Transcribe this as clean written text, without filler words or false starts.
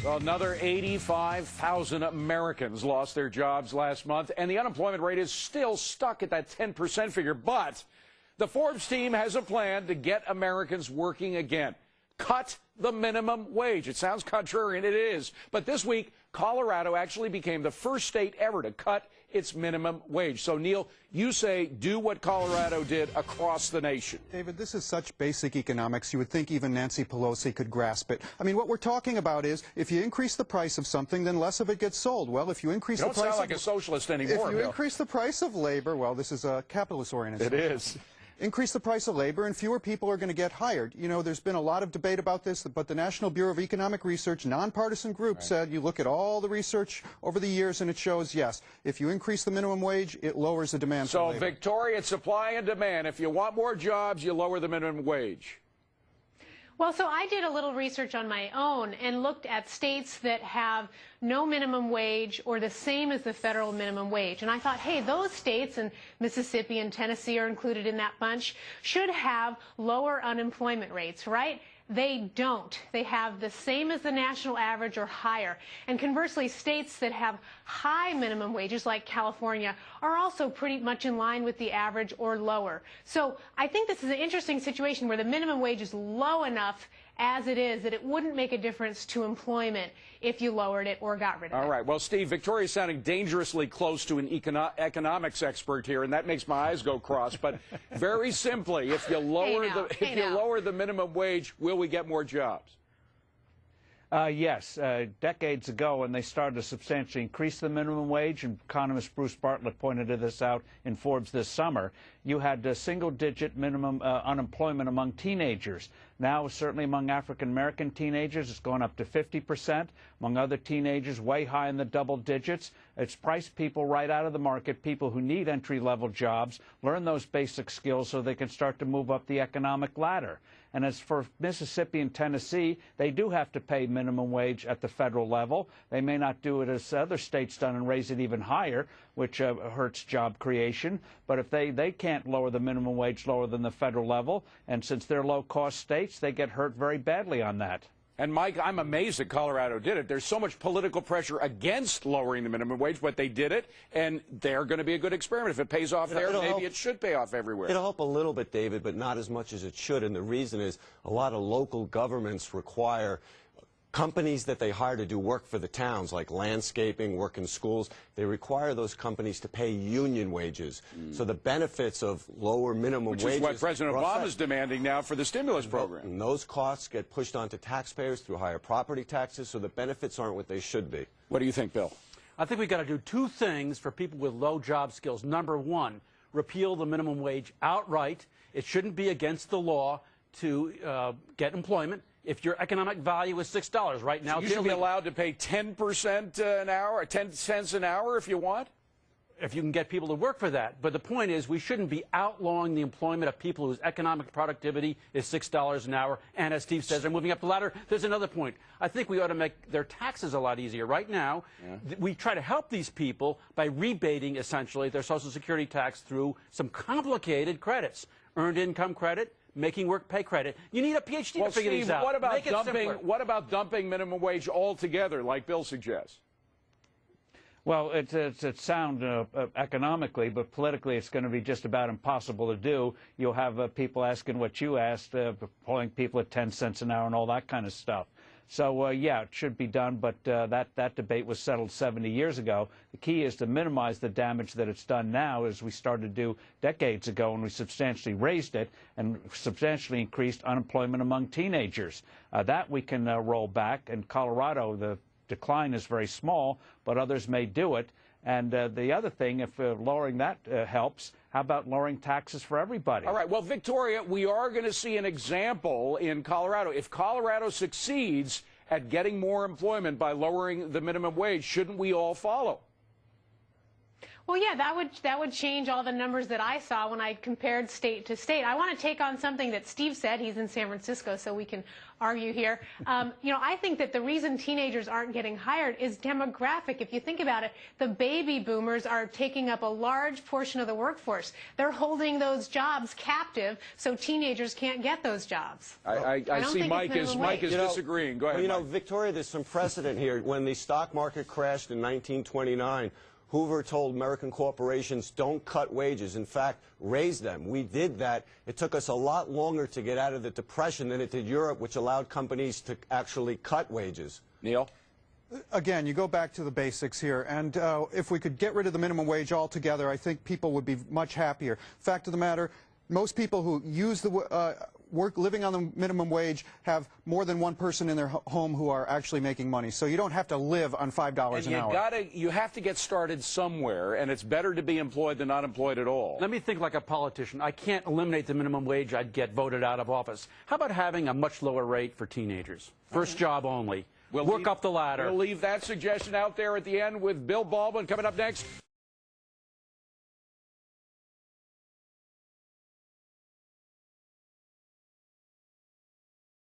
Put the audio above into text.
Well, another 85,000 Americans lost their jobs last month, and the unemployment rate is still stuck at that 10% figure. But the Forbes team has a plan to get Americans working again. Cut the minimum wage. It sounds contrarian, it is. But this week, Colorado actually became the first state ever to cut its minimum wage. So, Neil, you say do what Colorado did across the nation. David, this is such basic economics. You would think even Nancy Pelosi could grasp it. I mean, what we're talking about is if you increase the price of something, then less of it gets sold. Well, if you increase the price You don't sound like a socialist anymore, If you increase the price of labor, well, this is a capitalist-oriented. It is. Increase the price of labor and fewer people are going to get hired. You know, there's been a lot of debate about this, but the National Bureau of Economic Research, nonpartisan group, said you look at all the research over the years and it shows, yes, if you increase the minimum wage, it lowers the demand for labor. So, Victoria, it's supply and demand. If you want more jobs, you lower the minimum wage. Well, so I did a little research on my own and looked at states that have no minimum wage or the same as the federal minimum wage. And I thought, hey, those states, and Mississippi and Tennessee are included in that bunch, should have lower unemployment rates, right? They don't. They have the same as the national average or higher. And conversely, states that have high minimum wages, like California, are also pretty much in line with the average or lower. So I think this is an interesting situation where the minimum wage is low enough as it is that it wouldn't make a difference to employment if you lowered it or got rid of it. All right. Well, Steve, Victoria's sounding dangerously close to an economics expert here, and that makes my eyes go cross. But very simply, if you lower lower the minimum wage, will we get more jobs? Yes. Decades ago, when they started to substantially increase the minimum wage, and economist Bruce Bartlett pointed this out in Forbes this summer, you had single-digit minimum unemployment among teenagers. Now, certainly among African-American teenagers, it's gone up to 50%. Among other teenagers, way high in the double digits. It's priced people right out of the market, people who need entry-level jobs, learn those basic skills so they can start to move up the economic ladder. And as for Mississippi and Tennessee, they do have to pay minimum wage at the federal level. They may not do it as other states done and raise it even higher, which hurts job creation. But if they can't lower the minimum wage lower than the federal level, and since they're low-cost states, they get hurt very badly on that. And, Mike, I'm amazed that Colorado did it. There's so much political pressure against lowering the minimum wage, but they did it, and they're going to be a good experiment. If it pays off there, maybe it should pay off everywhere. It'll help a little bit, David, but not as much as it should. And the reason is a lot of local governments require companies that they hire to do work for the towns, like landscaping, work in schools, they require those companies to pay union wages. So the benefits of lower minimum wages... Which is what President Obama is demanding now for the stimulus program. And those costs get pushed onto taxpayers through higher property taxes, so the benefits aren't what they should be. What do you think, Bill? I think we've got to do two things for people with low job skills. Number one, repeal the minimum wage outright. It shouldn't be against the law to get employment. If your economic value is $6 right now, so you should be allowed to pay 10% an hour, or 10 cents an hour if you want? If you can get people to work for that. But the point is, we shouldn't be outlawing the employment of people whose economic productivity is $6 an hour. And as Steve says, they're moving up the ladder. There's another point. I think we ought to make their taxes a lot easier. Right now, we try to help these people by rebating, essentially, their Social Security tax through some complicated credits. Earned income credit, making work pay credit. You need a PhD to figure these out. What about dumping minimum wage altogether, like Bill suggests? Well, it's sound economically, but politically it's going to be just about impossible to do. You'll have people asking what you asked, employing people at 10 cents an hour and all that kind of stuff. So, yeah, it should be done, but that debate was settled 70 years ago. The key is to minimize the damage that it's done now, as we started to do decades ago when we substantially raised it and substantially increased unemployment among teenagers. That we can roll back. In Colorado, the decline is very small, but others may do it. And the other thing, if lowering that helps, how about lowering taxes for everybody? All right. Well, Victoria, we are going to see an example in Colorado. If Colorado succeeds at getting more employment by lowering the minimum wage, shouldn't we all follow? Well, yeah, that would change all the numbers that I saw when I compared state to state. I want to take on something that Steve said. He's in San Francisco, so we can argue here. I think that the reason teenagers aren't getting hired is demographic. If you think about it, the baby boomers are taking up a large portion of the workforce. They're holding those jobs captive, so teenagers can't get those jobs. I see Mike is disagreeing. Go ahead. Well, Victoria, there's some precedent here. When the stock market crashed in 1929, Hoover told American corporations, don't cut wages. In fact, raise them. We did that. It took us a lot longer to get out of the Depression than it did Europe, which allowed companies to actually cut wages. Neil? Again, you go back to the basics here, and if we could get rid of the minimum wage altogether, I think people would be much happier. Fact of the matter, most people who use the living on the minimum wage have more than one person in their home who are actually making money. So you don't have to live on $5 an hour. You have to get started somewhere, and it's better to be employed than not employed at all. Let me think like a politician. I can't eliminate the minimum wage. I'd get voted out of office. How about having a much lower rate for teenagers? First job only. Work up the ladder. We'll leave that suggestion out there at the end with Bill Baldwin coming up next.